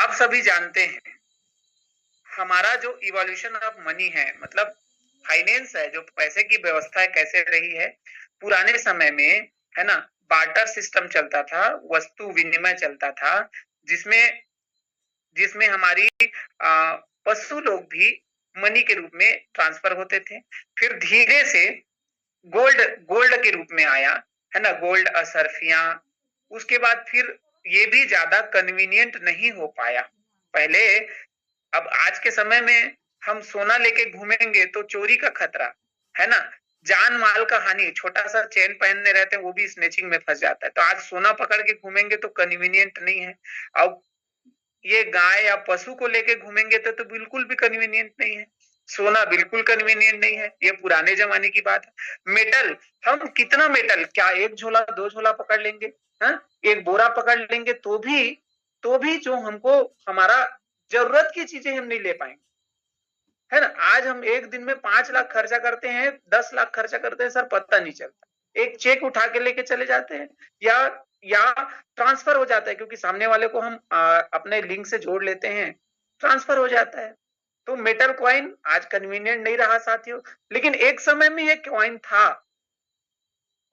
आप सभी जानते हैं हमारा जो इवोल्यूशन ऑफ मनी है, मतलब फाइनेंस है, जो पैसे की व्यवस्था है कैसे रही है। पुराने समय में, है ना, बार्टर सिस्टम चलता था, वस्तु विनिमय चलता था, जिसमें जिसमें हमारी पशु लोग भी मनी के रूप में ट्रांसफर होते थे। फिर धीरे से गोल्ड गोल्ड के रूप में आया, है ना, गोल्ड असरफिया। उसके बाद फिर ये भी ज्यादा कन्वीनियंट नहीं हो पाया पहले। अब आज के समय में हम सोना लेके घूमेंगे तो चोरी का खतरा, है ना, जान माल का हानि, छोटा सा चेन पहनने रहते हैं वो भी स्नेचिंग में फंस जाता है। तो आज सोना पकड़ के घूमेंगे तो कन्वीनियंट नहीं है। अब ये गाय या पशु को लेके घूमेंगे तो बिल्कुल भी कन्वीनियंट नहीं है। सोना बिल्कुल कन्वीनियंट नहीं है, ये पुराने जमाने की बात है। मेटल, हम कितना मेटल, क्या एक झोला दो झोला पकड़ लेंगे, हाँ, एक बोरा पकड़ लेंगे तो भी जो हमको हमारा जरूरत की चीजें हम नहीं ले पाएंगे, है ना। आज हम एक दिन में 5 लाख खर्चा करते हैं, 10 लाख खर्चा करते हैं, सर पता नहीं चलता। एक चेक उठा के लेके चले जाते हैं, या ट्रांसफर हो जाता है, क्योंकि सामने वाले को हम अपने लिंक से जोड़ लेते हैं, ट्रांसफर हो जाता है। तो मेटल कॉइन आज कन्वीनियंट नहीं रहा साथियों, लेकिन एक समय में ये कॉइन था।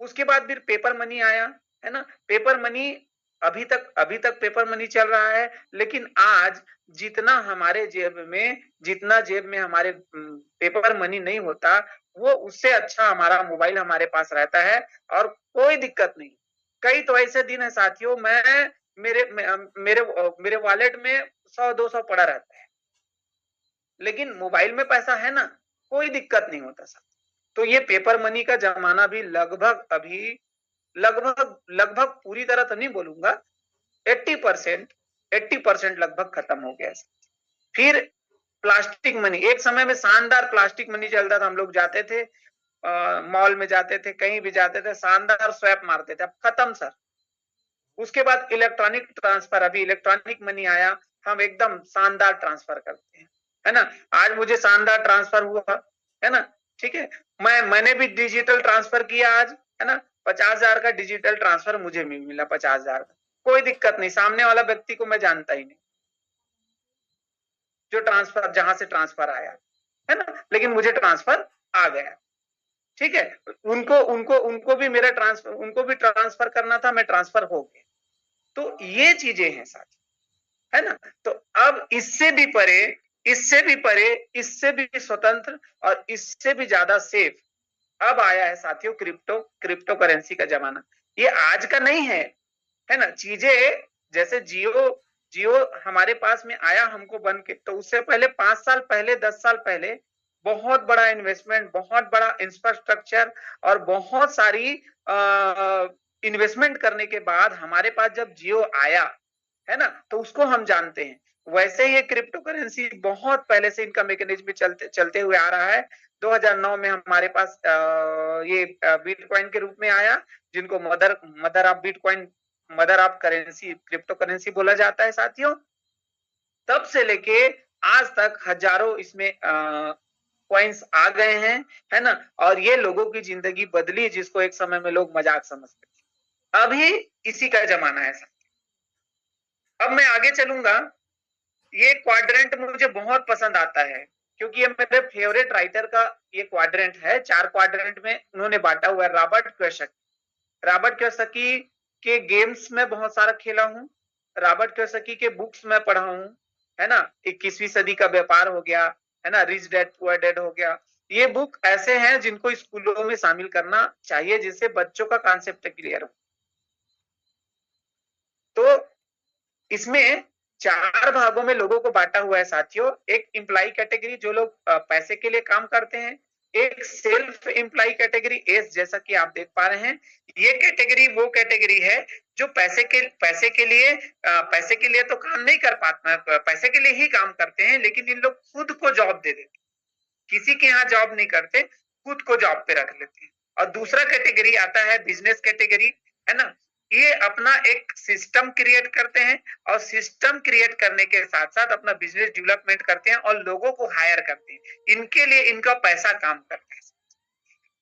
उसके बाद फिर पेपर मनी आया, है ना। पेपर मनी अभी तक पेपर मनी चल रहा है, लेकिन आज जितना जेब में हमारे पेपर मनी नहीं होता, वो उससे अच्छा हमारा मोबाइल हमारे पास रहता है, और कोई दिक्कत नहीं। कई तो ऐसे दिन है साथियों, मैं मेरे मेरे मेरे वॉलेट में 100-200 पड़ा रहता है, लेकिन मोबाइल में पैसा है ना, कोई दिक्कत नहीं होता साथ। तो ये पेपर मनी का जमाना भी लगभग लगभग पूरी तरह तो नहीं बोलूंगा, 80% लगभग खत्म हो गया है। फिर प्लास्टिक मनी, एक समय में शानदार प्लास्टिक मनी चलता था। हम लोग जाते थे, मॉल में जाते थे, कहीं भी जाते थे, शानदार स्वैप मारते थे। अब खत्म सर। उसके बाद इलेक्ट्रॉनिक ट्रांसफर, अभी इलेक्ट्रॉनिक मनी आया, हम एकदम शानदार ट्रांसफर करते हैं, है ना। आज मुझे शानदार ट्रांसफर हुआ, है ना, ठीक है। मैंने भी डिजिटल ट्रांसफर किया आज, है ना। 50,000 का डिजिटल ट्रांसफर मुझे मिला, 50,000 का, कोई दिक्कत नहीं। सामने वाला व्यक्ति को मैं जानता ही नहीं, जो ट्रांसफर जहां से ट्रांसफर आया, है ना, लेकिन मुझे ट्रांसफर आ गया, ठीक है। उनको उनको उनको भी मेरा ट्रांसफर उनको भी ट्रांसफर करना था, मैं ट्रांसफर हो गया। तो ये चीजें हैं साथ, है ना। तो अब इससे भी स्वतंत्र और इससे भी ज्यादा सेफ अब आया है साथियों, क्रिप्टो करेंसी का जमाना। ये आज का नहीं है ना। चीजें जैसे जियो जियो हमारे पास में आया हमको बन के, तो उससे पहले 5 साल पहले, 10 साल पहले बहुत बड़ा इन्वेस्टमेंट, बहुत बड़ा इंफ्रास्ट्रक्चर और बहुत सारी इन्वेस्टमेंट करने के बाद हमारे पास जब जियो आया, है ना, तो उसको हम जानते हैं। वैसे ये क्रिप्टो करेंसी बहुत पहले से इनका मैकेनिज्म चलते चलते हुए आ रहा है। 2009 में हमारे पास ये बिटकॉइन के रूप में आया, जिनको mother of currency, crypto currency बोला जाता है साथियों। तब से लेके आज तक हजारों इसमें कॉइन्स आ गए हैं, है ना। और ये लोगों की जिंदगी बदली, जिसको एक समय में लोग मजाक समझते थे, अभी इसी का जमाना है। अब मैं आगे चलूंगा। ये क्वाड्रेंट मुझे बहुत पसंद आता है, क्योंकि ये मेरे फेवरेट राइटर का ये क्वाड्रेंट है। 4 क्वाड्रेंट में उन्होंने बांटा हुआ है। रॉबर्ट कियोसाकी के गेम्स में बहुत सारा खेला हूँ, रॉबर्ट कियोसाकी के बुक्स में पढ़ा हूँ, है ना। 21वीं सदी का व्यापार हो गया, है ना, रिच डैड पुअर डैड हो गया। ये बुक ऐसे हैं जिनको स्कूलों में शामिल करना चाहिए, जिससे बच्चों का कॉन्सेप्ट क्लियर हो। तो इसमें 4 भागों में लोगों को बांटा हुआ है साथियों। एक एम्प्लॉय कैटेगरी, जो लोग पैसे के लिए काम करते हैं। एक सेल्फ एम्प्लॉय कैटेगरी, एस, जैसा कि आप देख पा रहे हैं। ये कैटेगरी वो कैटेगरी है जो पैसे के लिए तो काम नहीं कर पाते, पैसे के लिए ही काम करते हैं, लेकिन इन लोग खुद को जॉब दे देते, किसी के यहाँ जॉब नहीं करते, खुद को जॉब पे रख लेते हैं। और दूसरा कैटेगरी आता है बिजनेस कैटेगरी, है ना। ये अपना एक सिस्टम क्रिएट करते हैं, और सिस्टम क्रिएट करने के साथ साथ अपना बिजनेस डेवलपमेंट करते हैं और लोगों को हायर करते हैं। इनके लिए इनका पैसा काम करता है।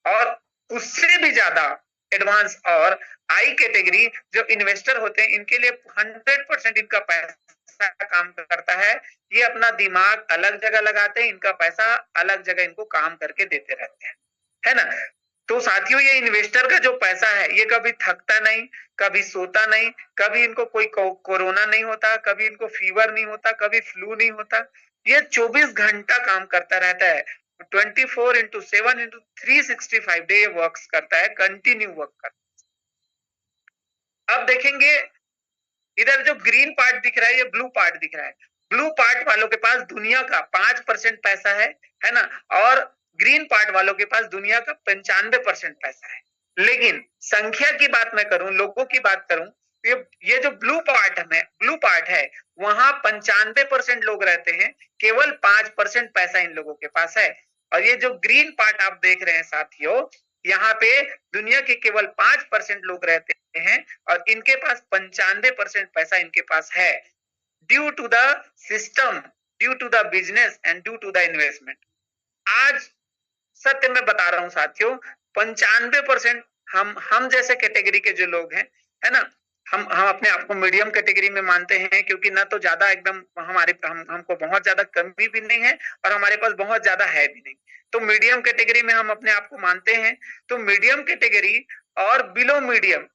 और उससे भी ज्यादा एडवांस और आई कैटेगरी जो इन्वेस्टर होते हैं, इनके लिए 100% इनका पैसा ऐसा काम करता है, ये अपना दिमाग अलग जगह लगाते हैं, इनका पैसा अलग जगह इनको काम करके देते रहते हैं, है ना। तो साथियों, ये इन्वेस्टर का जो पैसा है ये कभी थकता नहीं, कभी सोता नहीं, कभी इनको कोई कोरोना नहीं होता, कभी इनको फीवर नहीं होता, कभी फ्लू नहीं होता। ये 24 घंटा काम करता रहता है, 24/7/365 डे वर्क करता है, कंटिन्यू वर्क करता है। अब देखेंगे, इधर जो ग्रीन पार्ट दिख रहा है ये ब्लू पार्ट दिख रहा है। ब्लू पार्ट वालों के पास दुनिया का 5% पैसा है ना, और ग्रीन पार्ट वालों के पास दुनिया का 95% पैसा है। लेकिन संख्या की बात मैं करूं, लोगों की बात करूं, ये जो ब्लू पार्ट है वहां 95% लोग रहते हैं, केवल 5% पैसा इन लोगों के पास है। और ये जो ग्रीन पार्ट आप देख रहे हैं साथियों, यहाँ पे दुनिया के केवल 5% लोग रहते हैं और इनके पास 95% पैसा इनके पास है, due to the system, due to the business and due to the investment. आज सत्य में बता रहा हूं साथियों, 95% हम जैसे कैटेगरी के जो लोग हैं, है ना, हम अपने आप को मीडियम कैटेगरी में मानते हैं, क्योंकि ना तो ज्यादा एकदम हमको बहुत ज्यादा कमी भी नहीं है और हमारे पास बहुत ज्यादा है भी नहीं, तो मीडियम कैटेगरी में हम अपने आप को मानते हैं। तो मीडियम कैटेगरी और बिलो मीडियम,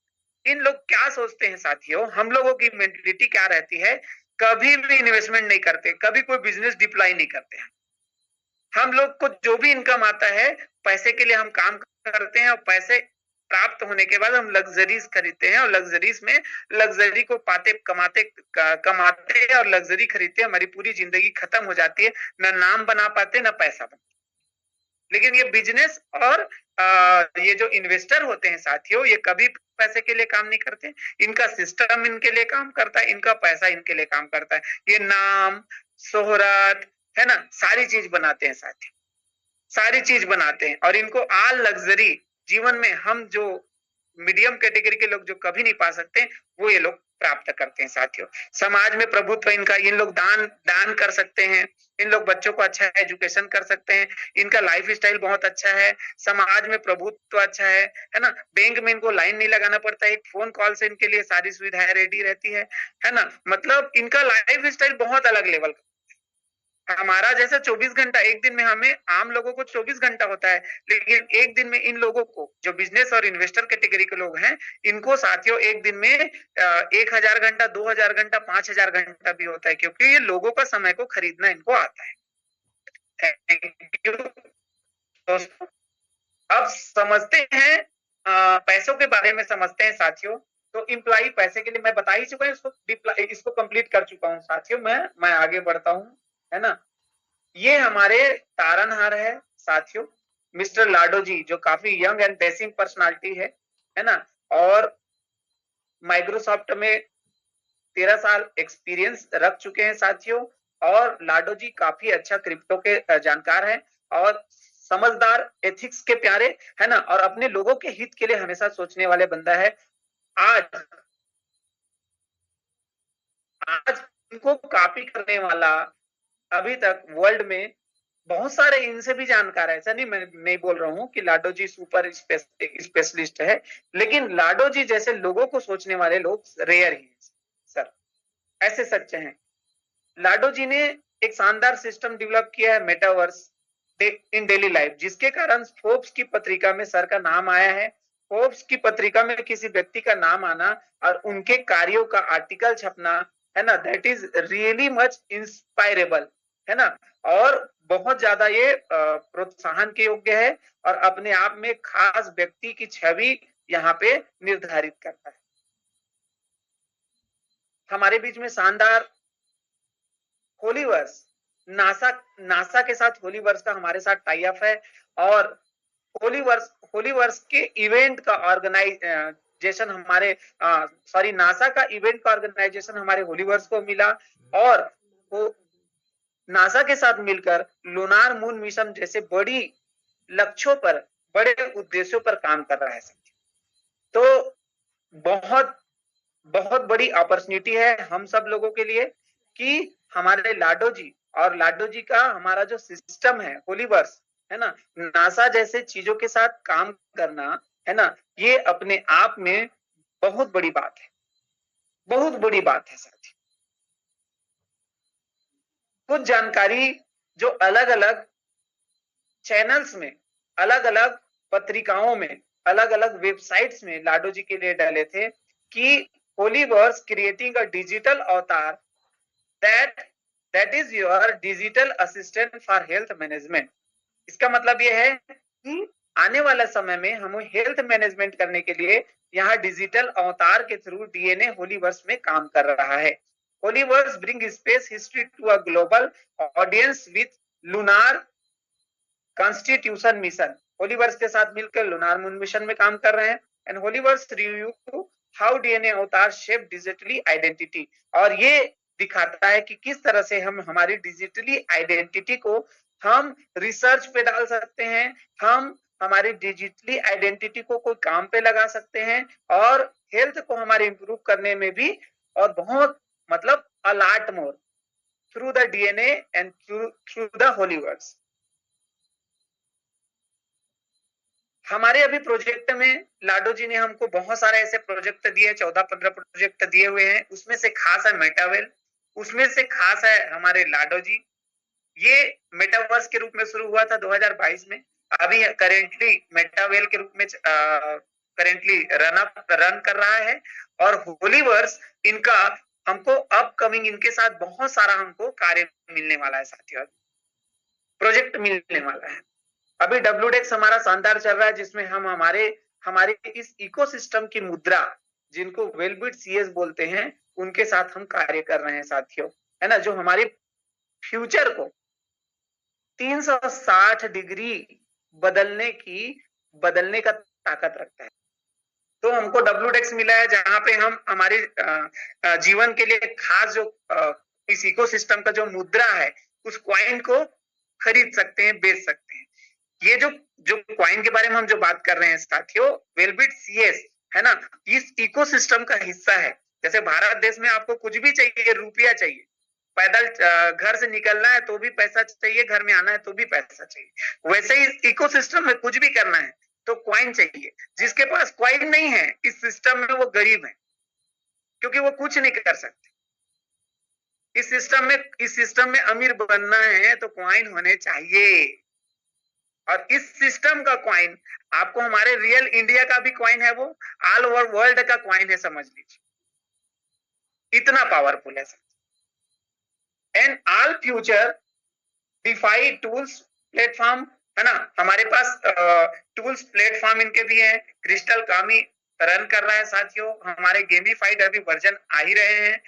इन लोग क्या सोचते हैं साथियों, हम लोगों की मेंटेलिटी क्या रहती है, कभी भी इन्वेस्टमेंट नहीं करते, कभी कोई बिजनेस डिप्लॉय नहीं करते हैं। हम लोग को जो भी इनकम आता है, पैसे के लिए हम काम करते हैं और पैसे प्राप्त होने के बाद हम लग्जरीज खरीदते हैं और लग्जरीज में लग्जरी को कमाते हैं और लग्जरी खरीदते हैं, हमारी पूरी जिंदगी खत्म हो जाती है, ना नाम बना पाते ना पैसा बना। लेकिन ये बिजनेस और ये जो इन्वेस्टर होते हैं साथियों, ये कभी पैसे के लिए काम नहीं करते, इनका सिस्टम इनके लिए काम करता है, इनका पैसा इनके लिए काम करता है। ये नाम, शोहरत, है ना, सारी चीज बनाते हैं साथियों, सारी चीज बनाते हैं, और इनको आल लग्जरी जीवन में हम जो मीडियम कैटेगरी के लोग जो कभी नहीं पा सकते, वो ये लोग प्राप्त करते हैं साथियों। समाज में प्रभुत्व इनका, इन लोग दान कर सकते हैं, इन लोग बच्चों को अच्छा एजुकेशन कर सकते हैं, इनका लाइफ स्टाइल बहुत अच्छा है, समाज में प्रभुत्व अच्छा है ना, बैंक में इनको लाइन नहीं लगाना पड़ता, एक फोन कॉल से इनके लिए सारी सुविधाएं रेडी रहती है ना, मतलब इनका लाइफ स्टाइल बहुत अलग लेवल का। हमारा जैसे 24 घंटा, एक दिन में हमें आम लोगों को 24 घंटा होता है, लेकिन एक दिन में इन लोगों को, जो बिजनेस और इन्वेस्टर कैटेगरी के लोग हैं, इनको साथियों एक दिन में 1000 घंटा, 2000 घंटा, 5000 घंटा भी होता है, क्योंकि ये लोगों का समय को खरीदना इनको आता है। थैंक यू दोस्तों। अब समझते हैं, पैसों के बारे में समझते हैं साथियों। तो इम्प्लाई पैसे के लिए मैं बता ही चुका हूँ, इसको कंप्लीट कर चुका हूँ साथियों। मैं आगे बढ़ता हूँ, है ना। ये हमारे तारनहार है साथियों, मिस्टर लाडो जी, जो काफी यंग एंड डेसिंग पर्सनालिटी है ना, और माइक्रोसॉफ्ट में 13 साल एक्सपीरियंस रख चुके हैं साथियों। और लाडो जी काफी अच्छा क्रिप्टो के जानकार हैं और समझदार, एथिक्स के प्यारे, है ना, और अपने लोगों के हित के लिए हमेशा सोचने वाले बंदा है। आज आज इनको कॉपी करने वाला अभी तक वर्ल्ड में बहुत सारे इनसे भी जानकार है, ऐसा नहीं, मैं नहीं बोल रहा हूँ कि लाडो जी सुपर स्पेशलिस्ट है, लेकिन लाडो जी जैसे लोगों को सोचने वाले लोग रेयर ही हैं सर, ऐसे सच्चे हैं। लाडो जी ने एक शानदार सिस्टम डेवलप किया है, मेटावर्स इन डेली लाइफ, जिसके कारण फोर्ब्स की पत्रिका में सर का नाम आया है। फोर्ब्स की पत्रिका में किसी व्यक्ति का नाम आना और उनके कार्यों का आर्टिकल छपना, है ना, that is really much inspirable, है ना, और बहुत ज्यादा ये प्रोत्साहन के योग्य है और अपने आप में खास व्यक्ति की छवि यहाँ पे निर्धारित करता है। हमारे बीच में शानदार होलीवर्स, नासा के साथ होलीवर्स का हमारे साथ टाई अप है, और होलीवर्स के इवेंट का ऑर्गेनाइजेशन हमारे नासा का इवेंट का ऑर्गेनाइजेशन हमारे होलीवर्स को मिला, और वो नासा के साथ मिलकर लूनार मून मिशन जैसे बड़ी लक्ष्यों पर, बड़े उद्देश्यों पर काम कर रहा है। तो बहुत बहुत बड़ी अपॉर्चुनिटी है हम सब लोगों के लिए कि हमारे लाडो जी और लाडो जी का हमारा जो सिस्टम है होलीवर्स, है ना, नासा जैसे चीजों के साथ काम करना, है ना, ये अपने आप में बहुत बड़ी बात है, बहुत बड़ी बात है साथी। कुछ जानकारी जो अलग अलग चैनल्स में, अलग अलग पत्रिकाओं में, अलग अलग वेबसाइट्स में लाडो जी के लिए डाले थे कि होलीवर्स क्रिएटिंग अ डिजिटल अवतार that is your digital assistant for health management. इसका मतलब यह है कि आने वाला समय में हम हेल्थ मैनेजमेंट करने के लिए यहाँ डिजिटल अवतार के थ्रू डीएनए होलीवर्स में काम कर रहा है। Holiverse bring space history to a global audience with lunar constitution mission. Holiverse के साथ मिलकर लूनार मून मिशन में काम कर रहे हैं। एंड होलीवर्स रिव्यू हाउ डीएनए अवतार शेप डिजिटली आइडेंटिटी, और ये दिखाता है कि किस तरह से हम हमारी डिजिटली आइडेंटिटी को हम रिसर्च पे डाल सकते हैं, हम हमारी डिजिटली आइडेंटिटी को कोई काम पे लगा सकते हैं, और हेल्थ को हमारे इंप्रूव करने में भी, और बहुत मतलब a lot more through the DNA and through the Holiverse. हमारे अभी प्रोजेक्ट में लाडो जी ने हमको बहुत सारे ऐसे प्रोजेक्ट दिए, 14-15 प्रोजेक्ट दिए हुए हैं। उसमें से खास है मेटावेल, उसमें से खास है हमारे लाडो जी। ये मेटावर्स के रूप में शुरू हुआ था 2022 में, अभी करेंटली मेटावेल के रूप में करेंटली रन कर रहा है। और होलीवर्स इनका हमको अपकमिंग इनके साथ बहुत सारा हमको कार्य मिलने वाला है साथियों, प्रोजेक्ट मिलने वाला है। अभी डब्ल्यूडेक्स हमारा शानदार चल रहा है, जिसमें हम हमारे इस इकोसिस्टम की मुद्रा, जिनको वेलबिट सीएस बोलते हैं, उनके साथ हम कार्य कर रहे हैं साथियों, है ना, जो हमारे फ्यूचर को 360 डिग्री बदलने का ताकत रखता है। तो हमको डब्ल्यूडेक्स मिला है, जहां पे हम हमारे जीवन के लिए खास जो इस इकोसिस्टम का जो मुद्रा है, उस क्वाइन को खरीद सकते हैं, बेच सकते हैं। ये जो क्वाइन के बारे में हम जो बात कर रहे हैं साथियों, वेलबिट सीएस, है ना, इस इकोसिस्टम का हिस्सा है। जैसे भारत देश में आपको कुछ भी चाहिए, रुपया चाहिए, पैदल घर से निकलना है तो भी पैसा चाहिए, घर में आना है तो भी पैसा चाहिए, वैसे ही इस इकोसिस्टम में कुछ भी करना है तो क्वाइन चाहिए। जिसके पास क्वाइन नहीं है इस सिस्टम में, वो गरीब है, क्योंकि वो कुछ नहीं कर सकते। इस सिस्टम में अमीर बनना है तो क्वाइन होने चाहिए, और इस सिस्टम का क्वाइन आपको हमारे रियल इंडिया का भी क्वाइन है, वो ऑल ओवर वर्ल्ड का क्वाइन है, समझ लीजिए, इतना पावरफुल है। And all future DeFi tools platform, है ना, हमारे पास टूल्स प्लेटफॉर्म इनके भी है। क्रिस्टल कामी रन कर रहा है साथियों, हमारे गेमिफाइड अभी वर्जन आ ही रहे हैं।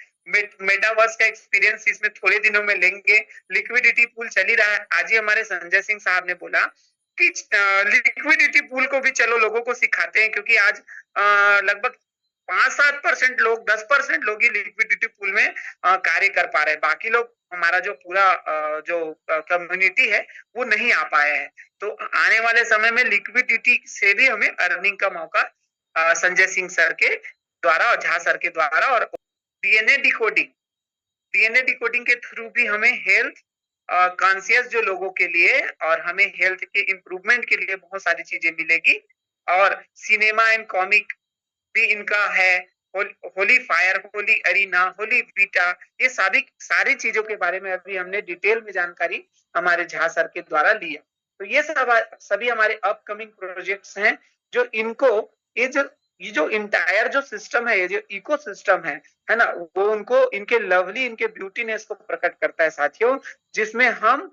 मेटावर्स का एक्सपीरियंस इसमें थोड़े दिनों में लेंगे। लिक्विडिटी पूल चल ही रहा है। आज ही हमारे संजय सिंह साहब ने बोला कि लिक्विडिटी पूल को भी चलो लोगों को सिखाते हैं, क्योंकि आज लगभग 5-7% लोग, 10% लोग ही लिक्विडिटी पूल में कार्य कर पा रहे हैं। बाकी लोग, हमारा जो पूरा जो कम्युनिटी है, वो नहीं आ पाया है। तो आने वाले समय में लिक्विडिटी से भी हमें अर्निंग का मौका संजय सिंह सर के द्वारा और झा सर के द्वारा, और डीएनए डिकोडिंग के थ्रू भी हमें हेल्थ कॉन्शियस जो लोगों के लिए, और हमें हेल्थ के इम्प्रूवमेंट के लिए बहुत सारी चीजें मिलेगी। और सिनेमा एंड कॉमिक भी इनका है, holy fire, holy arena, holy beta, ये सारी चीजों के बारे में अभी हमने डिटेल में जानकारी हमारे झा सर के द्वारा लिया। तो ये सभी हमारे अपकमिंग प्रोजेक्ट्स हैं, जो इनको ये जो इंटायर जो सिस्टम है, ये जो इको सिस्टम है ना, वो उनको इनके लवली, इनके ब्यूटीनेस को प्रकट करता है साथियों, जिसमें हम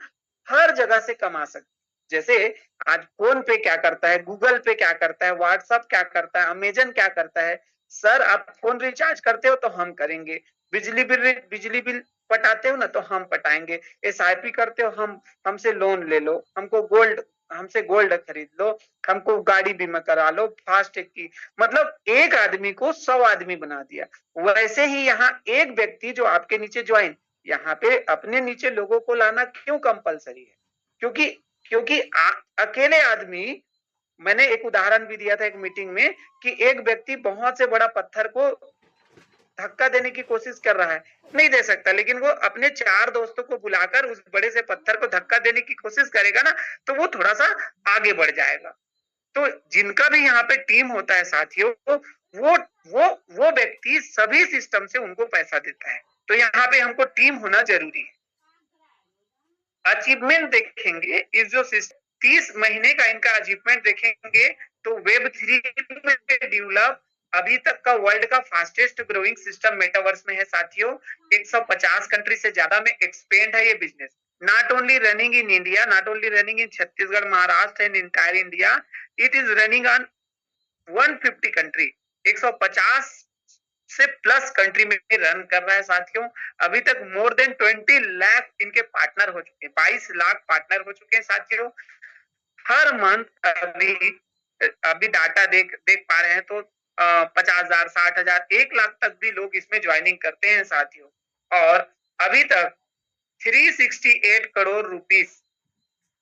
हर जगह से कमा सकते। जैसे आज फोन पे क्या करता है, गूगल पे क्या करता है, व्हाट्सएप क्या करता है, अमेजन क्या करता है। सर आप फोन रिचार्ज करते हो तो हम करेंगे, बिजली बिल पटाते हो ना तो हम पटाएंगे, एसआईपी करते हो, हमसे लोन ले लो, हमसे गोल्ड खरीद लो, हमको गाड़ी बीमा करा लो, फास्टैग की, मतलब एक आदमी को 100 आदमी बना दिया। वैसे ही यहाँ एक व्यक्ति जो आपके नीचे ज्वाइन, यहाँ पे अपने नीचे लोगों को लाना क्यों कंपलसरी है? क्योंकि अकेले आदमी, मैंने एक उदाहरण भी दिया था एक मीटिंग में, कि एक व्यक्ति बहुत से बड़ा पत्थर को धक्का देने की कोशिश कर रहा है, नहीं दे सकता, लेकिन वो अपने 4 दोस्तों को बुलाकर उस बड़े से पत्थर को धक्का देने की कोशिश करेगा ना, तो वो थोड़ा सा आगे बढ़ जाएगा। तो जिनका भी यहाँ पे टीम होता है साथियों, वो व्यक्ति सभी सिस्टम से उनको पैसा देता है। तो यहाँ पे हमको टीम होना जरूरी है। अचीवमेंट देखेंगे, इस जो 30 महीने का इनका अचीवमेंट देखेंगे तो वेब 3 में डेवलप अभी तक का वर्ल्ड का फास्टेस्ट ग्रोइंग सिस्टम मेटावर्स में है साथियों। 150 कंट्री से ज्यादा में एक्सपेंड है ये business. Not only running in India, not only running in Chhattisgarh, Maharashtra and entire India, it is running on 150 country. 150 से प्लस कंट्री में रन कर रहा है साथियों। अभी तक मोर देन 20 लाख इनके पार्टनर हो चुके हैं, 22 लाख पार्टनर हो चुके हैं साथियों। हर मंथ अभी डाटा देख पा रहे हैं तो 50,000, 60,000, 1 लाख तक भी लोग इसमें ज्वाइनिंग करते हैं साथियों। और अभी तक 368 करोड़ रुपीस,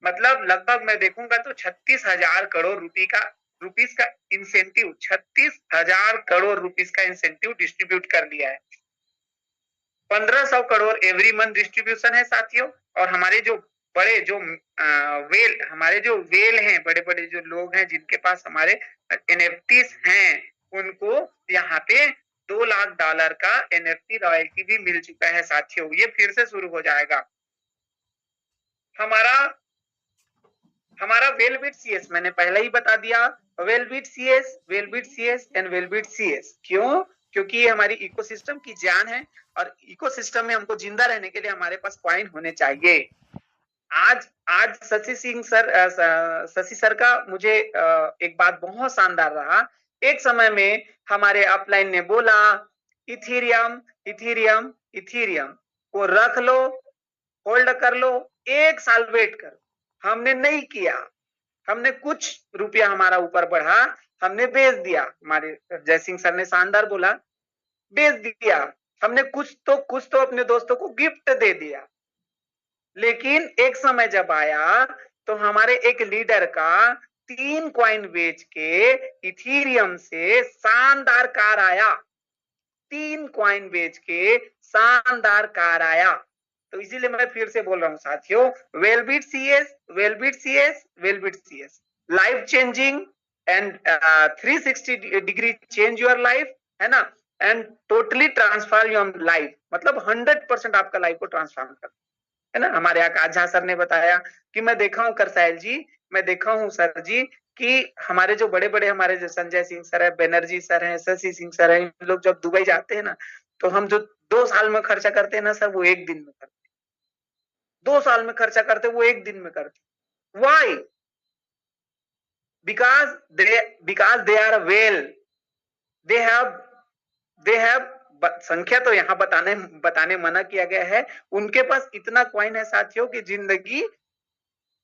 मतलब लगभग मैं देखूंगा तो 36,000 करोड़ रुपीस का इंसेंटिव, 36,000 करोड़ रुपीस का इंसेंटिव डिस्ट्रीब्यूट कर दिया है। 1,500 करोड़ एवरी मंथ डिस्ट्रीब्यूशन है साथियों। और हमारे जो बड़े जो हमारे जो वेल हैं, बड़े बड़े जो लोग हैं जिनके पास हमारे एनएफटीज हैं, उनको यहाँ पे $2 लाख का एनएफटी रॉयल्टी भी मिल चुका है साथियों। ये फिर से शुरू हो जाएगा। हमारा वेलबिट सीएस मैंने पहले ही बता दिया, वेलबिट सीएस एंड वेलबिट सीएस। क्यों? क्योंकि ये हमारी इकोसिस्टम की जान है और इकोसिस्टम में हमको जिंदा रहने के लिए हमारे पास कॉइन होने चाहिए। आज शशि सर का मुझे एक बात बहुत शानदार रहा। एक समय में हमारे अपलाइन ने बोला इथेरियम इथेरियम इथेरियम को रख लो, होल्ड कर लो, 1 साल वेट करो। हमने नहीं किया, हमने कुछ रुपया हमारा ऊपर बढ़ा, हमने बेच दिया। हमारे जयसिंह सर ने शानदार बोला, बेच दिया हमने, कुछ तो अपने दोस्तों को गिफ्ट दे दिया। लेकिन एक समय जब आया तो हमारे एक लीडर का 3 कॉइन बेच के इथेरियम से शानदार कार आया, 3 कॉइन बेच के शानदार कार आया। तो इसीलिए मैं फिर से बोल रहा हूं साथियों, Wellbit CS, Wellbit CS, Wellbit CS, life changing and 360 degree change your life, है ना, and totally transform your life, मतलब 100% आपका लाइफ को ट्रांसफॉर्म कर, है ना। हमारे आकाश झा सर ने बताया कि मैं देखा हूं करसाइल जी, मैं देखा हूं सर जी कि हमारे जो बड़े बड़े हमारे जो संजय सिंह सर है, बनर्जी सर है, शशि सिंह सर है, इन लोग जब दुबई जाते हैं ना, तो हम जो 2 साल में खर्चा करते हैं ना सर, वो 1 दिन में करते, 2 साल में खर्चा करते वो 1 दिन में करते। Why? Because they are well, they have संख्या तो यहाँ बताने मना किया गया है। उनके पास इतना कॉइन है साथियों की जिंदगी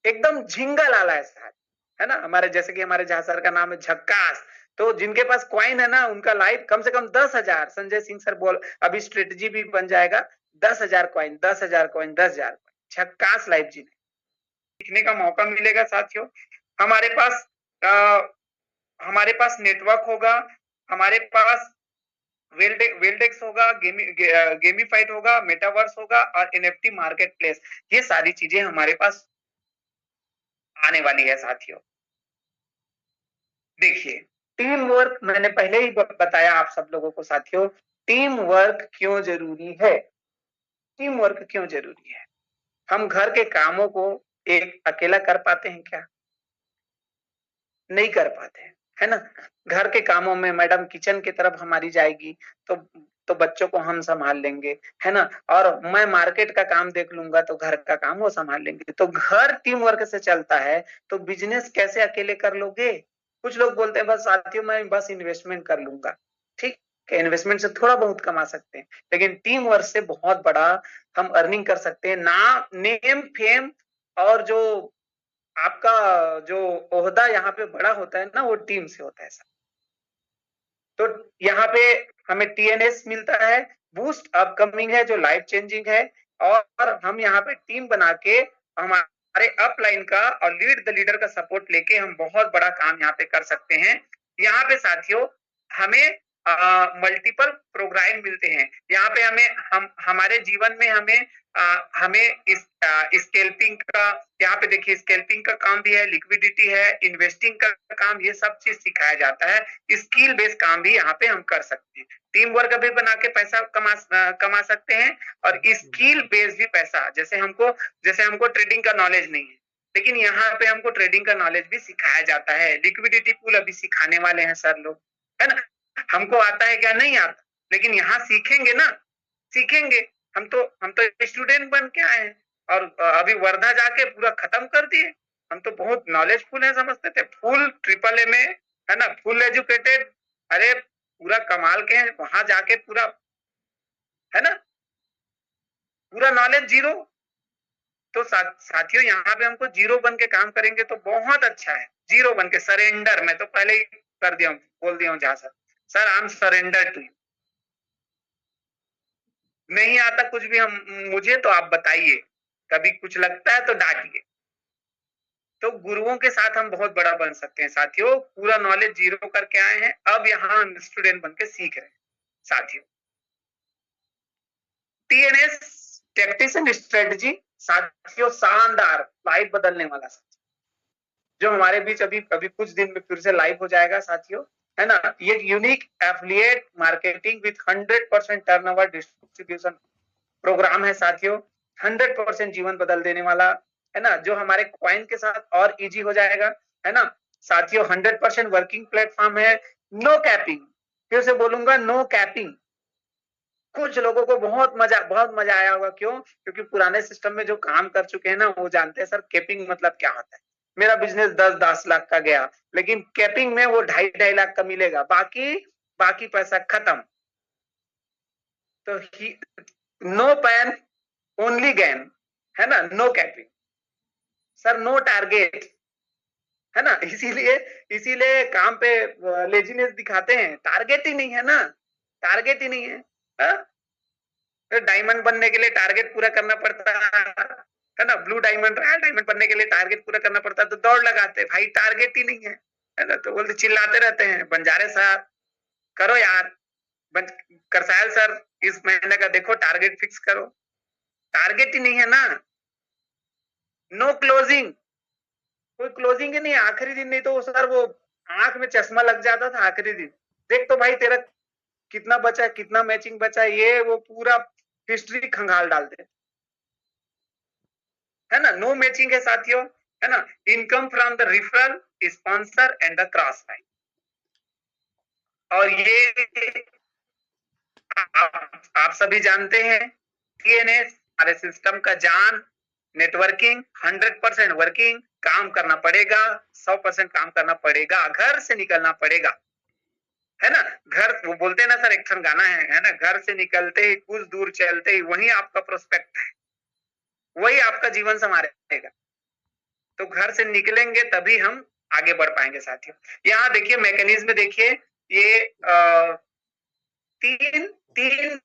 एकदम झिंगा लाला है ना। हमारे जैसे कि हमारे झा सर का नाम है झक्कास, तो जिनके पास कॉइन है ना, उनका लाइफ कम से कम 10,000, संजय सिंह सर बोल अभी स्ट्रेटजी भी बन जाएगा, 10,000 कॉइन, 10,000 कॉइन, 10,000 झक्कास लाइफ जीने सीखने का मौका मिलेगा साथियों। हमारे पास नेटवर्क होगा, हमारे पास वेल्डेक्स होगा, गेमीफाइड होगा, मेटावर्स होगा और एनएफटी मार्केट प्लेस, ये सारी चीजें हमारे पास आने वाली है साथियों। देखिए, टीम वर्क मैंने पहले ही बताया आप सब लोगों को साथियों, टीम वर्क क्यों जरूरी है। टीम वर्क क्यों जरूरी है? हम घर के कामों को एक अकेला कर पाते हैं क्या? नहीं कर पाते, है ना। घर के कामों में मैडम किचन की तरफ हमारी जाएगी तो बच्चों को हम संभाल लेंगे, है ना, और मैं मार्केट का काम देख लूंगा तो घर का काम वो संभाल लेंगे। तो घर टीम वर्क से चलता है, तो बिजनेस कैसे अकेले कर लोगे? कुछ लोग बोलते हैं बस साथियों मैं बस इन्वेस्टमेंट कर लूंगा, ठीक है, इन्वेस्टमेंट से थोड़ा बहुत कमा सकते हैं, लेकिन टीम वर्क से बहुत बड़ा हम अर्निंग कर सकते हैं। ना नेम फेम और जो आपका जो ओहदा यहाँ पे बड़ा होता है ना, वो टीम से होता है सर। तो यहाँ पे हमें टीएनएस मिलता है, बूस्ट अपकमिंग है जो लाइफ चेंजिंग है, और हम यहाँ पे टीम बना के हमारे अपलाइन का और लीड द लीडर का सपोर्ट लेके हम बहुत बड़ा काम यहाँ पे कर सकते हैं। यहाँ पे साथियों हमें मल्टीपल प्रोग्राम मिलते हैं। यहाँ पे हमें हमारे जीवन में हमें हमें इस स्केल्पिंग का, यहाँ पे देखिए स्केल्पिंग का काम भी है, लिक्विडिटी है, इन्वेस्टिंग का काम, ये सब चीज सिखाया जाता है। स्किल बेस्ड काम भी यहाँ पे हम कर सकते हैं, टीम वर्क भी बना के पैसा कमा सकते हैं, और स्किल बेस्ड भी पैसा, जैसे हमको ट्रेडिंग का नॉलेज नहीं है, लेकिन यहाँ पे हमको ट्रेडिंग का नॉलेज भी सिखाया जाता है। लिक्विडिटी पूल अभी सिखाने वाले हैं सर लोग, है ना। हमको आता है क्या? नहीं आता, लेकिन यहाँ सीखेंगे ना, सीखेंगे। हम तो स्टूडेंट बन के आए हैं, और अभी वर्धा जाके पूरा खत्म कर दिए। हम तो बहुत नॉलेजफुल है, समझते थे, फुल ट्रिपल ए में, है ना, फुल एजुकेटेड। अरे पूरा कमाल के हैं, वहां जाके पूरा, है ना, पूरा नॉलेज जीरो। तो साथियों यहाँ पे हमको जीरो बन के काम करेंगे तो बहुत अच्छा है। जीरो बन के सरेंडर, मैं तो पहले ही कर दिया हूँ, बोल दिया हूँ जहां sir I am surrender to you. नहीं आता कुछ भी हम मुझे तो आप बताइए, कभी कुछ लगता है तो डांटिए। तो गुरुओं के साथ हम बहुत बड़ा बन सकते हैं साथियों। पूरा नॉलेज जीरो करके आए हैं, अब यहाँ हम स्टूडेंट बन के सीख रहे हैं साथियों। टीएनएस टैक्टिक्स एंड स्ट्रेटजी साथियों, शानदार लाइफ बदलने वाला साथियों, जो हमारे बीच अभी अभी कुछ दिन में फिर से लाइव हो जाएगा साथियों, है ना। ये unique affiliate marketing with 100% turnover distribution program है साथियों। 100% जीवन बदल देने वाला, है ना, जो हमारे क्वाइन के साथ और इजी हो जाएगा, है ना साथियों। 100% वर्किंग प्लेटफॉर्म है, नो कैपिंग, फिर से बोलूंगा, नो कैपिंग। कुछ लोगों को बहुत मजा आया होगा, क्यों? क्योंकि पुराने सिस्टम में जो काम कर चुके हैं ना, वो जानते हैं सर कैपिंग मतलब क्या होता है। मेरा बिजनेस 10-10 लाख का गया, लेकिन कैपिंग में वो 2.5-2.5 लाख का मिलेगा, बाकी पैसा खत्म। तो नो पैन ओनली गेन, है ना, no capping sir, no target, है ना। इसीलिए काम पे लेजीनेस दिखाते हैं, टारगेट ही नहीं है ना, टारगेट ही नहीं है, हा? तो डायमंड बनने के लिए टारगेट पूरा करना पड़ता है ना। ब्लू डायमंड, रॉयल डायमंड बनने के लिए टारगेट पूरा करना पड़ता है, तो दौड़ लगाते भाई, टारगेट ही नहीं है ना। तो बोलते, चिल्लाते रहते हैं, बंजारे साहब करो यार, करसायल सर इस महीने का देखो टारगेट फिक्स करो, टारगेट ही नहीं है ना। नो क्लोजिंग, कोई क्लोजिंग ही नहीं, आखिरी दिन नहीं तो सर वो आंख में चश्मा लग जाता था आखिरी दिन। देख तो भाई तेरा कितना बचा है, कितना मैचिंग बचा है, ये वो पूरा हिस्ट्री खंगाल डालते, है ना। नो मैचिंग है साथियों, है ना। Income from the referral, sponsor and the cross line, और ये आप सभी जानते हैं, टीएनएस हमारे सिस्टम का जान। नेटवर्किंग 100% वर्किंग, काम करना पड़ेगा, 100% काम करना पड़ेगा, घर से निकलना पड़ेगा, है ना। घर, वो बोलते हैं ना सर, एक गाना है ना, घर से निकलते ही कुछ दूर चलते ही वही आपका प्रोस्पेक्ट है, वही आपका जीवन संवारेगा। तो घर से निकलेंगे तभी हम आगे बढ़ पाएंगे साथियों। यहाँ देखिए मैकेनिज्म, देखिए ये तीन तीन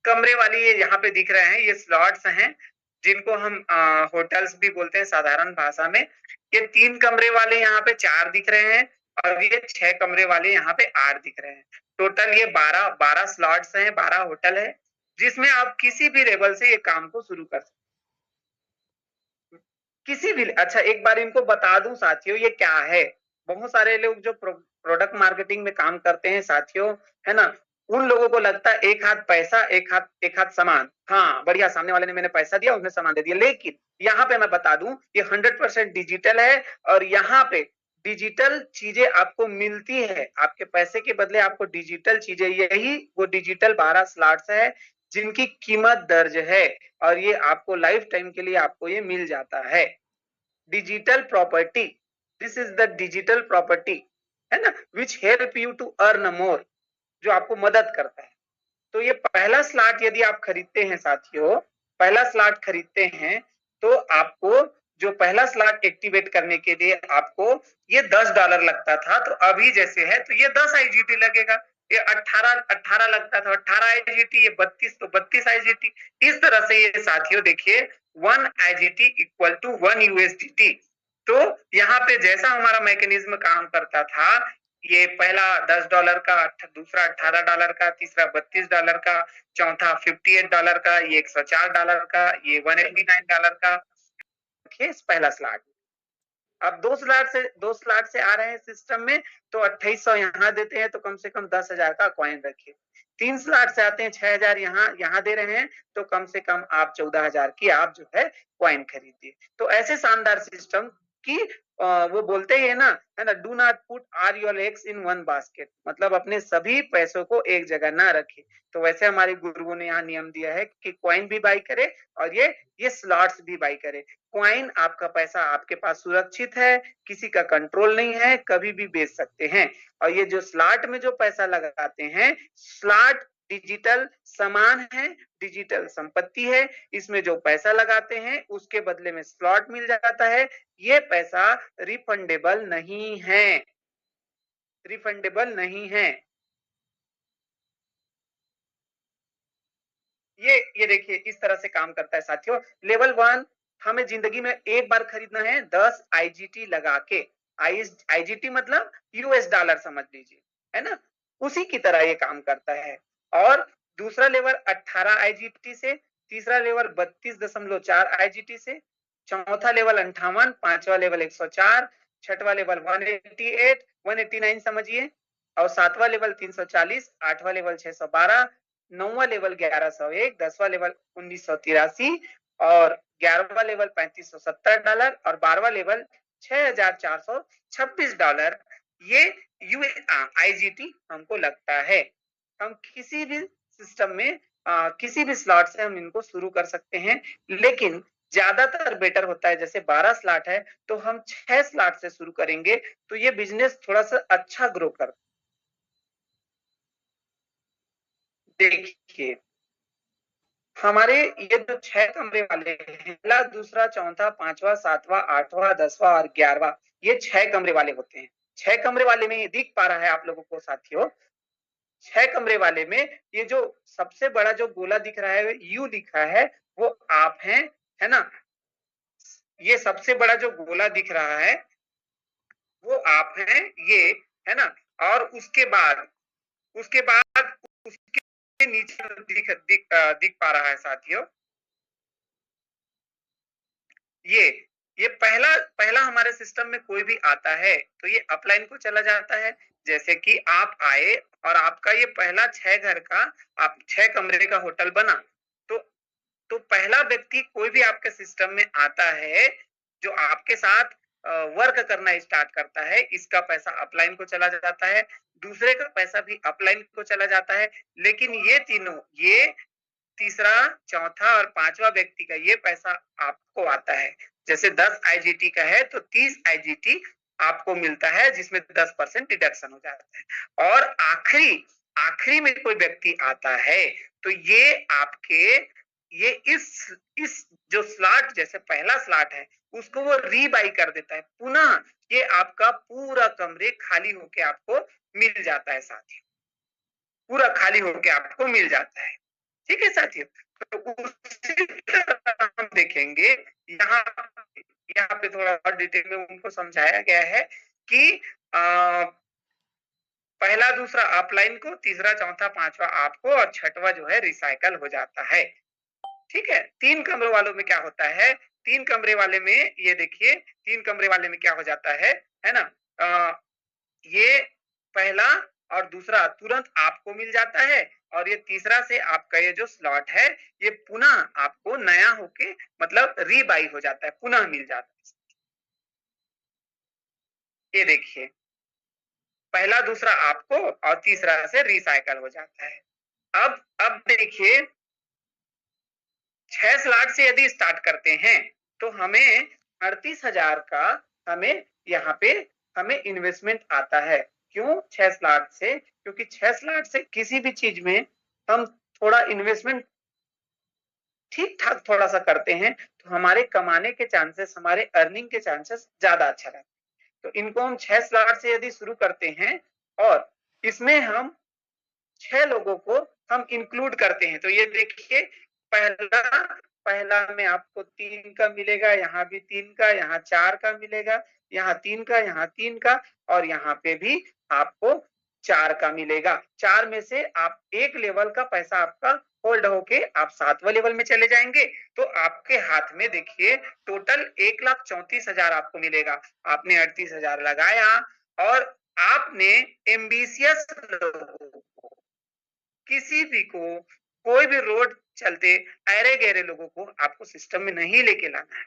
कमरे वाली ये यहाँ पे दिख रहे हैं, ये स्लॉट्स हैं, जिनको हम होटल्स भी बोलते हैं साधारण भाषा में। ये 3 कमरे वाले यहाँ पे 4 दिख रहे हैं, और ये 6 कमरे वाले यहाँ पे 8 दिख रहे हैं। टोटल ये 12 स्लॉट्स हैं, 12 होटल है, जिसमें आप किसी भी लेवल से ये काम को शुरू कर सकते, किसी भी। अच्छा एक बार इनको बता दूं साथियों, ये क्या है। बहुत सारे लोग जो प्रोडक्ट मार्केटिंग में काम करते हैं साथियों, है ना, उन लोगों को लगता है एक हाथ पैसा, एक हाथ सामान। हाँ बढ़िया, सामने वाले ने मैंने पैसा दिया, उसने सामान दे दिया, लेकिन यहाँ पे मैं बता दूं, ये 100% डिजिटल है, और यहाँ पे डिजिटल चीजें आपको मिलती है, आपके पैसे के बदले आपको डिजिटल चीजें, यही वो डिजिटल 12 स्लॉट्स है जिनकी कीमत दर्ज है, और ये आपको लाइफ टाइम के लिए आपको ये मिल जाता है। Digital property, this is the digital property, है ना, which help you to earn more, जो आपको मदद करता है। तो ये पहला स्लॉट यदि आप खरीदते हैं साथियों, पहला स्लॉट खरीदते हैं, तो आपको जो पहला स्लॉट एक्टिवेट करने के लिए आपको ये $10 लगता था, तो अभी जैसे है तो ये 10 आईजीटी लगेगा। ये 18 लगता था, 18 आईजीटी, ये 32 तो 32 आईजीटी। इस तरह से ये साथियों देखिए 1 आईजीटी इक्वल टू 1 यूएसडीटी। तो यहाँ पे जैसा हमारा मैकेनिज्म काम करता था, ये पहला $10 का, दूसरा $18 का, तीसरा $32 का, चौथा $58 का, ये $104 का, ये $189 का। देखिए पहला स्लॉट। अब दो स्लॉट से आ रहे हैं सिस्टम में, तो 2800 यहाँ देते हैं, तो कम से कम 10,000 का कॉइन रखिए। 3 स्लॉट से आते हैं, 6,000 यहाँ दे रहे हैं, तो कम से कम आप 14,000 की आप जो है कॉइन खरीदिए। तो ऐसे शानदार सिस्टम की वो बोलते ही है ना, है ना, do not put all your eggs in one basket, मतलब अपने सभी पैसों को एक जगह ना रखे। तो वैसे हमारे गुरुओं ने यहाँ नियम दिया है कि कॉइन भी बाई करे और ये स्लॉट्स भी बाई करे। कॉइन आपका पैसा आपके पास सुरक्षित है, किसी का कंट्रोल नहीं है, कभी भी बेच सकते हैं। और ये जो स्लॉट में जो पैसा लगाते हैं, स्लॉट डिजिटल सामान है, डिजिटल संपत्ति है, इसमें जो पैसा लगाते हैं उसके बदले में स्लॉट मिल जाता है। ये पैसा रिफंडेबल नहीं है, रिफंडेबल नहीं है। ये देखिए इस तरह से काम करता है साथियों। लेवल 1 हमें जिंदगी में एक बार खरीदना है 10 आईजीटी लगा के। आईजीटी मतलब यूएस डॉलर समझ लीजिए, है ना, उसी की तरह ये काम करता है। और दूसरा लेवल 18 आईजीटी से, तीसरा लेवल 32.4 आईजीटी से, चौथा लेवल 58, पांचवा लेवल 104, छठवा लेवल 188, 189 समझिए, और सातवां लेवल 340, आठवां लेवल 612, नौवा लेवल 1101, 10वां लेवल 1983 और 11वां लेवल $3570 और 12वां लेवल $6426। ये आईजीटी हमको लगता है। हम किसी भी सिस्टम में किसी भी स्लॉट से हम इनको शुरू कर सकते हैं, लेकिन ज्यादातर बेटर होता है, जैसे 12 स्लॉट है तो हम 6 स्लॉट से शुरू करेंगे, तो ये बिजनेस थोड़ा सा अच्छा ग्रो कर। देखिए हमारे ये जो 6 कमरे वाले हैं, पहला, दूसरा, चौथा, पांचवा, सातवां, आठवां, 10वां और 11वां, ये 6 कमरे वाले होते हैं। 6 कमरे वाले में ये दिख पा रहा है आप लोगों को साथियों, 6 कमरे वाले में ये जो सबसे बड़ा जो गोला दिख रहा है, यू लिखा है, वो आप हैं, है ना। ये सबसे बड़ा जो गोला दिख रहा है वो आप हैं, ये, है ना। और उसके बाद उसके नीचे दिख पा रहा है साथियों, ये ये पहला पहला हमारे सिस्टम में कोई भी आता है तो ये अपलाइन को चला जाता है। जैसे कि आप आए और आपका ये पहला 6 घर का, आप 6 कमरे का होटल बना, तो पहला व्यक्ति कोई भी आपके सिस्टम में आता है जो आपके साथ वर्क करना स्टार्ट करता है, इसका पैसा अपलाइन को चला जाता है, दूसरे का पैसा भी अपलाइन को चला जाता है। लेकिन ये तीनों, ये तीसरा, चौथा और पांचवा व्यक्ति का ये पैसा आपको आता है। जैसे 10 आईजीटी का है तो 30 आईजीटी आपको मिलता है, जिसमें 10% डिडक्शन हो जाता है। और आखिरी आखिरी में कोई व्यक्ति आता है तो ये आपके, ये इस जो स्लॉट, जैसे पहला स्लॉट है उसको वो रीबाई कर देता है पुनः, ये आपका पूरा कमरे खाली होके आपको मिल जाता है साथियों, पूरा खाली होके आपको मिल जाता है। ठीक है साथियों, तो उसी तरह हम देखेंगे यहाँ, यहाँ पे थोड़ा और डिटेल में उनको समझाया गया है कि पहला दूसरा अपलाइन को, तीसरा चौथा पांचवा आपको और छठवा जो है रिसाइकल हो जाता है। ठीक है, 3 कमरे वालों में क्या होता है, 3 कमरे वाले में ये देखिए, 3 कमरे वाले में क्या हो जाता है ना, ये पहला और दूसरा तुरंत आपको मिल जाता है, और ये तीसरा से आपका ये जो स्लॉट है ये पुनः आपको नया होके, मतलब रीबाई हो जाता है, पुनः मिल जाता है। ये देखिए पहला दूसरा आपको और तीसरा से रिसाइकल हो जाता है। अब देखिए 6 स्लॉट से यदि स्टार्ट करते हैं तो हमें 38,000 का हमें यहाँ पे हमें इन्वेस्टमेंट आता है। क्यों 6 स्लॉट से? क्योंकि 6 स्लॉट से किसी भी चीज में हम थोड़ा इन्वेस्टमेंट ठीक ठाक थोड़ा सा करते हैं तो हमारे कमाने के चांसेस, हमारे अर्निंग के चांसेस ज्यादा अच्छा रहते हैं। तो इनको हम 6 स्लॉट से यदि शुरू करते हैं और इसमें हम 6 लोगों को हम इंक्लूड करते हैं, तो ये देखिए पहला पहला में आपको 3 का मिलेगा, यहाँ भी 3 का, यहाँ 4 का मिलेगा, यहाँ 3 का, यहाँ 3 का और यहाँ पे भी आपको 4 का मिलेगा। 4 में से आप एक लेवल का पैसा आपका होल्ड होके आप 7वें लेवल में चले जाएंगे, तो आपके हाथ में देखिए टोटल 1,34,000 आपको मिलेगा। आपने 38,000 लगाया और आपने एम्बिशियस लोगों को, किसी भी को, कोई भी रोड चलते अरे गहरे लोगों को आपको सिस्टम में नहीं लेके लाना है।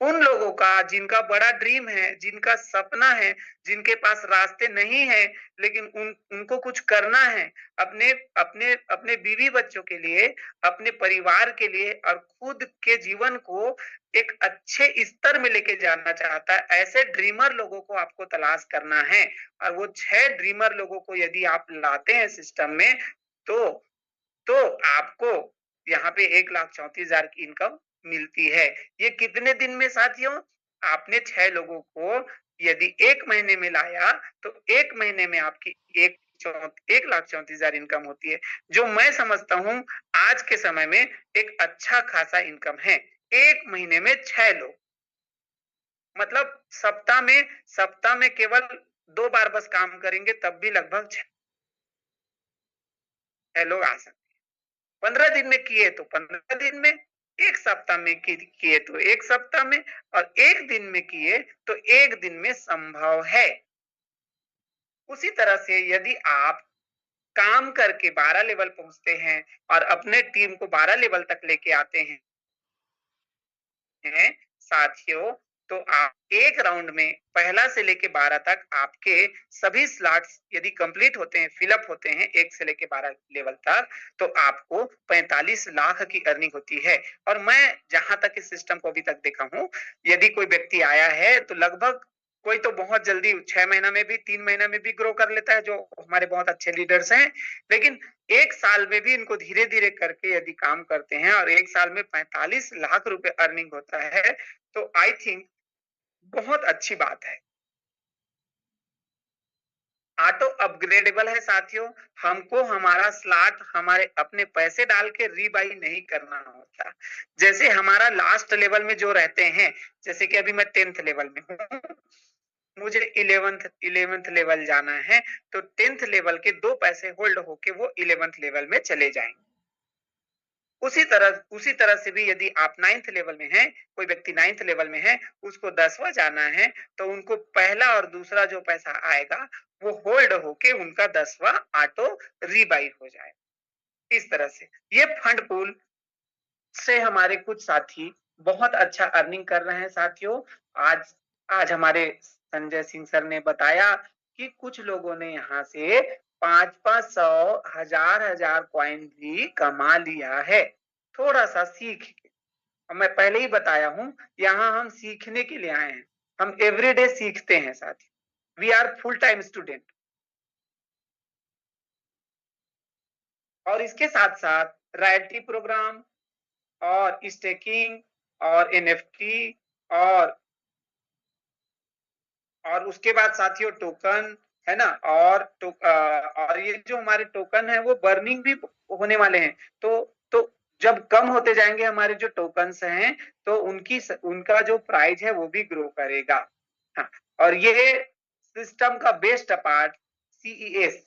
उन लोगों का जिनका बड़ा ड्रीम है, जिनका सपना है, जिनके पास रास्ते नहीं है, लेकिन उनको कुछ करना है अपने अपने अपने बीवी बच्चों के लिए, अपने परिवार के लिए और खुद के जीवन को एक अच्छे स्तर में लेके जाना चाहता है, ऐसे ड्रीमर लोगों को आपको तलाश करना है। और वो 6 ड्रीमर लोगों को यदि आप लाते हैं सिस्टम में, तो तो आपको यहाँ पे 1,34,000 की इनकम मिलती है। ये कितने दिन में साथियों? आपने 6 लोगों को यदि 1 महीने में लाया तो 1 महीने में आपकी 1,34,000 इनकम होती है, जो मैं समझता हूँ आज के समय में एक अच्छा खासा इनकम है। 1 महीने में 6 लोग, मतलब सप्ताह में केवल 2 बार बस काम करेंगे तब भी लगभग 6 लोग आ सकते हैं। 15 दिन में किए तो 15 दिन में, 1 सप्ताह में किए तो 1 सप्ताह में और 1 दिन में किए तो 1 दिन में संभव है। उसी तरह से यदि आप काम करके 12 लेवल पहुंचते हैं और अपने टीम को 12 लेवल तक लेके आते हैं साथियों, तो आप एक राउंड में पहला से लेके 12 तक आपके सभी स्लॉट्स यदि कंप्लीट होते हैं, फिलअप होते हैं 1 से लेके 12 लेवल तक, तो आपको 45 लाख की अर्निंग होती है। और मैं जहां तक इस सिस्टम को अभी तक देखा हूं, यदि कोई व्यक्ति आया है तो लगभग कोई तो बहुत जल्दी 6 महीना में भी, 3 महीना में भी ग्रो कर लेता है, जो हमारे बहुत अच्छे लीडर्स हैं। लेकिन 1 साल में भी इनको धीरे धीरे करके यदि काम करते हैं और 1 साल में 45 लाख रुपए अर्निंग होता है, तो आई थिंक बहुत अच्छी बात है। ऑटो अपग्रेडेबल है साथियों। हमको हमारा स्लॉट हमारे अपने पैसे डाल के रीबाई नहीं करना होता। जैसे हमारा लास्ट लेवल में जो रहते हैं, जैसे कि अभी मैं 10th लेवल में हूँ, मुझे 11th लेवल जाना है, तो 10th लेवल के 2 पैसे होल्ड होके वो 11th लेवल में चले जाएंगे। उसी तरह से भी यदि आप 9th लेवल में हैं, कोई व्यक्ति 9th लेवल में है, उसको 10वां जाना है, तो उनको पहला और दूसरा जो पैसा आएगा वो होल्ड होके उनका 10वां ऑटो रीबाई हो जाए। इस तरह से ये फंड पूल से हमारे कुछ साथी बहुत अच्छा अर्निंग कर रहे हैं साथियों। आज आज हमारे संजय सिंह सर ने बताया कि कुछ लोगों ने यहाँ से 500, 1000 कॉइन भी कमा लिया है, थोड़ा सा सीख के। और मैं पहले ही बताया हूँ, यहाँ हम सीखने के लिए आए हैं, हम एवरीडे सीखते हैं साथी। We are full time student. और इसके साथ साथ रॉयल्टी प्रोग्राम और स्टेकिंग और एनएफटी और उसके बाद साथियों टोकन है ना, और ये जो हमारे टोकन है वो बर्निंग भी होने वाले हैं। तो जब कम होते जाएंगे हमारे जो टोकन्स हैं, तो उनका जो प्राइस है वो भी ग्रो करेगा। हाँ, और ये सिस्टम का बेस्ट पार्ट सीईएस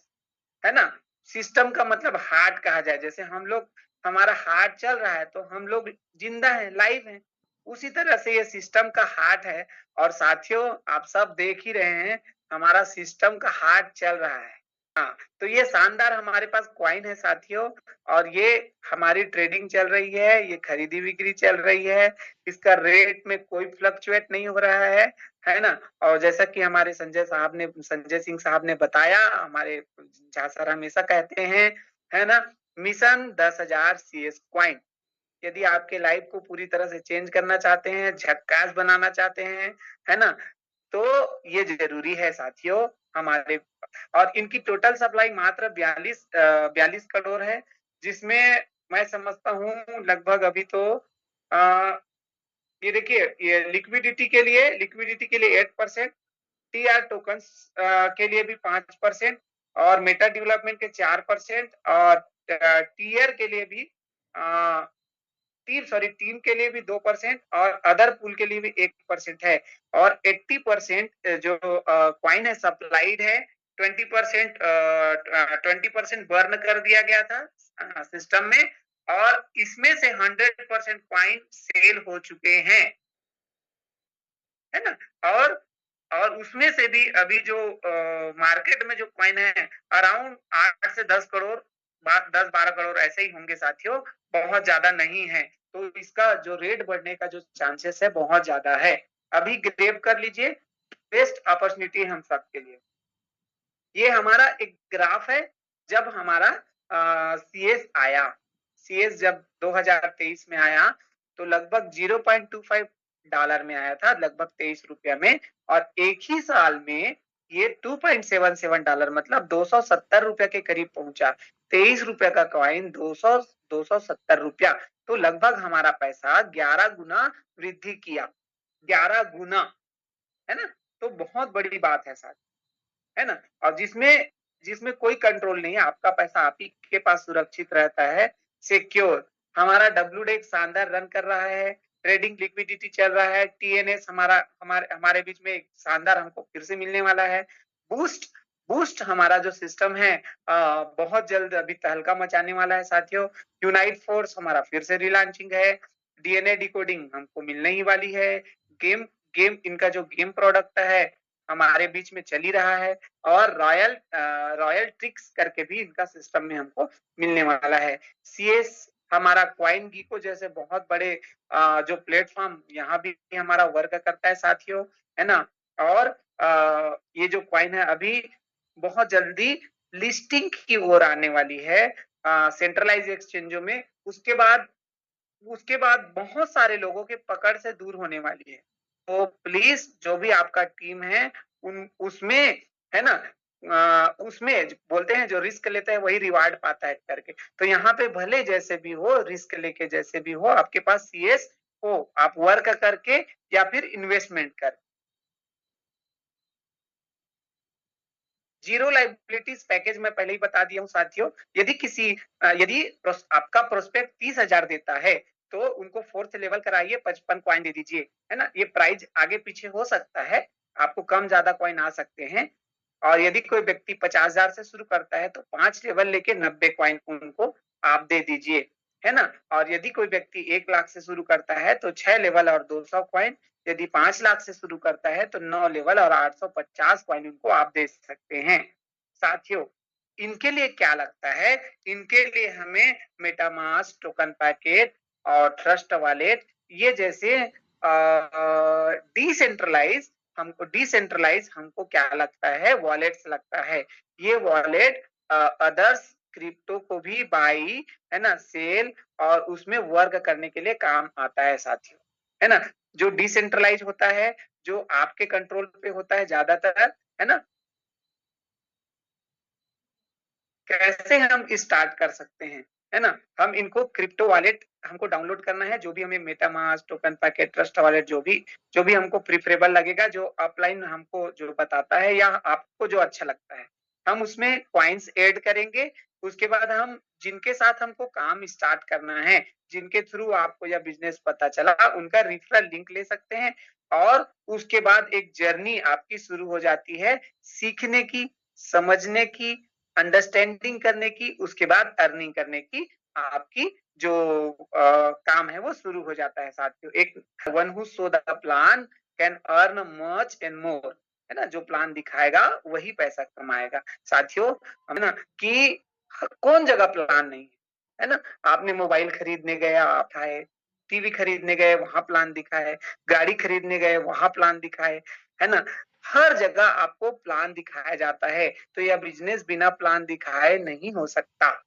है ना। सिस्टम का मतलब हार्ट कहा जाए, जैसे हम लोग, हमारा हार्ट चल रहा है तो हम लोग जिंदा है, लाइव है, उसी तरह से ये सिस्टम का हार्ट है। और साथियों आप सब देख ही रहे हैं, हमारा सिस्टम का हार्ट चल रहा है। हाँ, तो ये शानदार हमारे पास कॉइन है साथियों, और ये हमारी ट्रेडिंग चल रही है, ये खरीदी बिक्री चल रही है, इसका रेट में कोई फ्लक्चुएट नहीं हो रहा है ना। और जैसा कि हमारे संजय सिंह साहब ने बताया, हमारे झा सर हमेशा कहते हैं, है ना, मिशन 10,000 CS कॉइन। यदि आपके लाइफ को पूरी तरह से चेंज करना चाहते हैं, झक्कास बनाना चाहते हैं, है ना, तो ये जरूरी है साथियों हमारे। और इनकी टोटल सप्लाई मात्र 42 करोड़ है, जिसमें मैं समझता हूँ लगभग अभी तो ये देखिए, ये लिक्विडिटी के लिए 8%, टीआर टोकन के लिए भी 5%, और मेटा डेवलपमेंट के 4%, और टीयर के लिए भी टीम के लिए भी 2%, और अदर पूल के लिए भी 1% है। और 80% जो क्वाइन है सप्लाइड है 20% बर्न कर दिया गया था सिस्टम में, और इसमें से 100% कॉइन सेल हो चुके हैं, है ना। और उसमें से भी अभी जो मार्केट में जो कॉइन है अराउंड 8 से 10 करोड़, 10-12 करोड़ ऐसे ही होंगे साथियों, बहुत ज्यादा नहीं है। तो इसका जो रेट बढ़ने का जो चांसेस है बहुत ज्यादा है। अभी ग्रेब कर लीजिए, बेस्ट अपॉर्चुनिटी हम सबके लिए। ये हमारा एक ग्राफ है, जब हमारा सीएस आया, सीएस जब 2023 में आया तो लगभग $0.25 में आया था, लगभग 23 रुपया में, और एक ही साल में ये $2.77 मतलब 270 रुपया के करीब पहुंचा। 23 रुपया का कॉइन 270 रुपया, तो लगभग हमारा पैसा 11 गुना वृद्धि किया, 11 गुना, है ना। तो बहुत बड़ी बात है सर, है ना। और जिसमें जिसमें कोई कंट्रोल नहीं है, आपका पैसा आप ही के पास सुरक्षित रहता है, सिक्योर। हमारा WDEX शानदार रन कर रहा है, ट्रेडिंग लिक्विडिटी चल रहा है, TNS हमारा हमारे हमारे बीच में एक शानदार हमको फिर से मिलने वाला है। बूस्ट बूस्ट हमारा जो सिस्टम है बहुत जल्द अभी तहलका मचाने वाला है साथियों। यूनाइट फोर्स हमारा फिर से रिलॉन्चिंग है, DNA डिकोडिंग हमको मिलने ही वाली है, गेम गेम इनका जो गेम प्रोडक्ट है हमारे बीच में चल ही रहा है, और रॉयल ट्रिक्स करके भी इनका सिस्टम में हमको मिलने वाला है। सीएस हमारा क्वाइन गीको जैसे बहुत बड़े जो प्लेटफॉर्म यहाँ भी हमारा वर्क करता है साथियों, है ना। और ये जो क्वाइन है अभी बहुत जल्दी लिस्टिंग की ओर आने वाली है सेंट्रलाइज एक्सचेंजों में। उसके बाद बहुत सारे लोगों के पकड़ से दूर होने वाली है। तो प्लीज जो भी आपका टीम है उन उसमें, है ना, उसमें बोलते हैं जो रिस्क लेता है वही रिवार्ड पाता है करके। तो यहाँ पे भले जैसे भी हो, रिस्क लेके जैसे भी हो, आपके पास सीएस हो, आप वर्क करके या फिर इन्वेस्टमेंट कर। जीरो लाइबिलिटीज पैकेज मैं पहले ही बता दिया हूँ साथियों। यदि आपका प्रोस्पेक्ट 30,000 देता है तो उनको 4th लेवल कराइए, 55 कॉइन दे दीजिए, है ना। ये प्राइस आगे पीछे हो सकता है, आपको कम ज्यादा कॉइन आ सकते हैं। और यदि कोई व्यक्ति 50,000 से शुरू करता है तो 5 लेवल लेके 90 कॉइन उनको आप दे दीजिए, है ना। और यदि कोई व्यक्ति 1 लाख से शुरू करता है तो 6 लेवल और 200 कॉइन, यदि 5 लाख से शुरू करता है तो 9 लेवल और 850 कॉइन उनको आप दे सकते हैं साथियों। इनके लिए क्या लगता है, इनके लिए हमें मेटामास्क, टोकन पैकेट और ट्रस्ट वॉलेट, ये जैसे डिसेंट्रलाइज हमको क्या लगता है, वॉलेट्स लगता है। ये वॉलेट अदर्स क्रिप्टो को भी बाई, है ना, सेल और उसमें वर्क करने के लिए काम आता है साथियों, है ना। जो डिसेंट्रलाइज होता है, जो आपके कंट्रोल पे होता है ज्यादातर, है ना। कैसे हम स्टार्ट कर सकते हैं, है ना। हम इनको क्रिप्टो वॉलेट हमको डाउनलोड करना है, जो भी हमें MetaMask, token packet, trust wallet जो भी हमको प्रिफरेबल लगेगा, जो अपलाइन हमको जो बताता है या आपको जो अच्छा लगता है, हम उसमें कॉइन्स ऐड करेंगे। उसके बाद हम जिनके साथ हमको काम स्टार्ट करना है, जिनके थ्रू आपको यह बिजनेस पता चला, उनका रेफरल लिंक ले सकते हैं। और उसके बाद एक जर्नी आपकी शुरू हो जाती है सीखने की, समझने की, अंडरस्टैंडिंग करने की, उसके बाद अर्निंग करने की। आपकी जो काम है वो शुरू हो जाता है साथियों। एक one who show the plan can earn much and more, है ना। जो प्लान दिखाएगा वही पैसा कमाएगा साथियों, है ना। कि कौन जगह प्लान नहीं है ना। आपने मोबाइल खरीदने गए, आप आए, टीवी खरीदने गए वहां प्लान दिखा है, गाड़ी खरीदने गए वहां प्लान दिखा है ना। हर जगह आपको प्लान दिखाया जाता है। तो यह बिजनेस बिना प्लान दिखाए नहीं हो सकता।